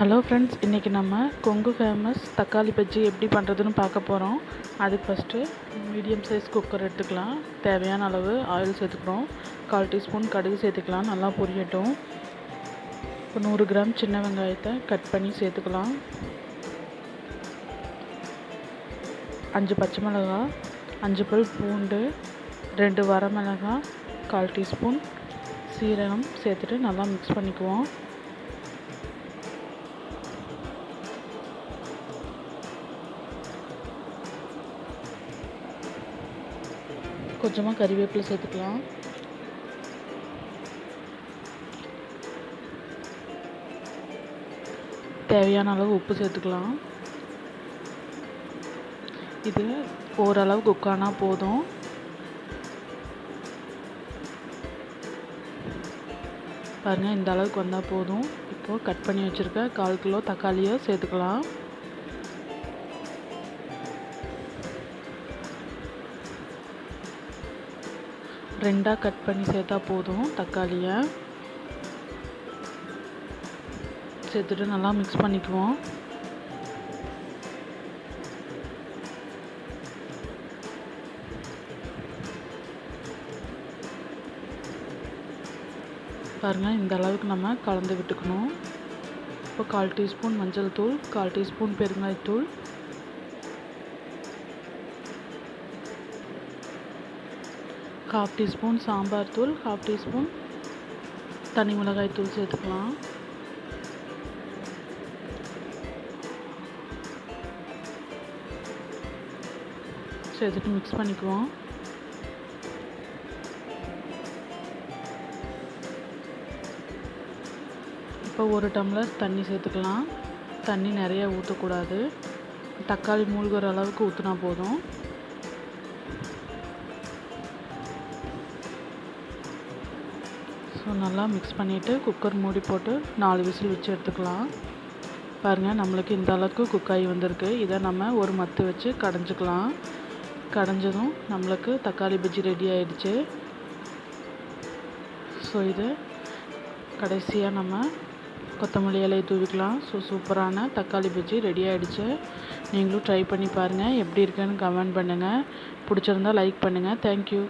Hello friends, இன்றைக்கி நம்ம Kongu famous தக்காளி பஜ்ஜி எப்படி பண்ணுறதுன்னு பார்க்க போகிறோம். அதுக்கு ஃபஸ்ட்டு மீடியம் சைஸ் குக்கர் எடுத்துக்கலாம். தேவையான அளவு ஆயில் சேர்த்துக்கிறோம். 1/4 டீஸ்பூன் கடுகு சேர்த்துக்கலாம். நல்லா பொரியட்டும். இப்போ 100 கிராம் சின்ன வெங்காயத்தை கட் பண்ணி சேர்த்துக்கலாம். 5 பச்சை மிளகாய், 5 பல் பூண்டு, 2 வரமிளகாய், 1/4 டீஸ்பூன் சீரகம் சேர்த்துட்டு நல்லா மிக்ஸ் பண்ணிக்குவோம். கொஞ்சமாக கறிவேப்பிலை சேர்த்துக்கலாம். தேவையான அளவு உப்பு சேர்த்துக்கலாம். இது ஓரளவு குக் ஆனால் போதும். பாருங்கள், இந்த அளவுக்கு வந்தால் போதும். இப்போது கட் பண்ணி வச்சுருக்க 1/4 கிலோ தக்காளியை சேர்த்துக்கலாம். ரெண்டாக கட் பண்ணி சேர்த்தா போதும். தக்காளியை சேர்த்துட்டு நல்லா மிக்ஸ் பண்ணிக்குவோம். பாருங்கள், இந்த அளவுக்கு நம்ம கலந்து விட்டுக்கணும். இப்போ 1/4 டீஸ்பூன் மஞ்சள் தூள், 1/4 டீஸ்பூன் பெருங்காயத்தூள், 1/2 டீஸ்பூன் சாம்பார் தூள், 1/2 டீஸ்பூன் தனி மிளகாய் தூள் சேர்த்துக்கலாம். சேர்த்துட்டு மிக்ஸ் பண்ணிக்குவோம். இப்போ 1 டம்ளர் தண்ணி சேர்த்துக்கலாம். தண்ணி நிறைய ஊற்றக்கூடாது. தக்காளி மூழ்கிற அளவுக்கு ஊற்றினா போதும். ஸோ நல்லா மிக்ஸ் பண்ணிவிட்டு குக்கர் மூடி போட்டு 4 விசில் வச்சு எடுத்துக்கலாம். பாருங்கள், நம்மளுக்கு இந்த அளவுக்கு குக் ஆகி வந்திருக்கு. இதை நம்ம ஒரு மத்து வச்சு கடைஞ்சிக்கலாம். கடைஞ்சதும் நம்மளுக்கு தக்காளி பஜ்ஜி ரெடி ஆகிடுச்சு. ஸோ இது கடைசியாக நம்ம கொத்தமல்லி இலையை தூவிக்கலாம். ஸோ சூப்பரான தக்காளி பஜ்ஜி ரெடி ஆகிடுச்சு. நீங்களும் ட்ரை பண்ணி பாருங்கள். எப்படி இருக்குன்னு கமெண்ட் பண்ணுங்கள். பிடிச்சிருந்தால் லைக் பண்ணுங்கள். தேங்க்யூ.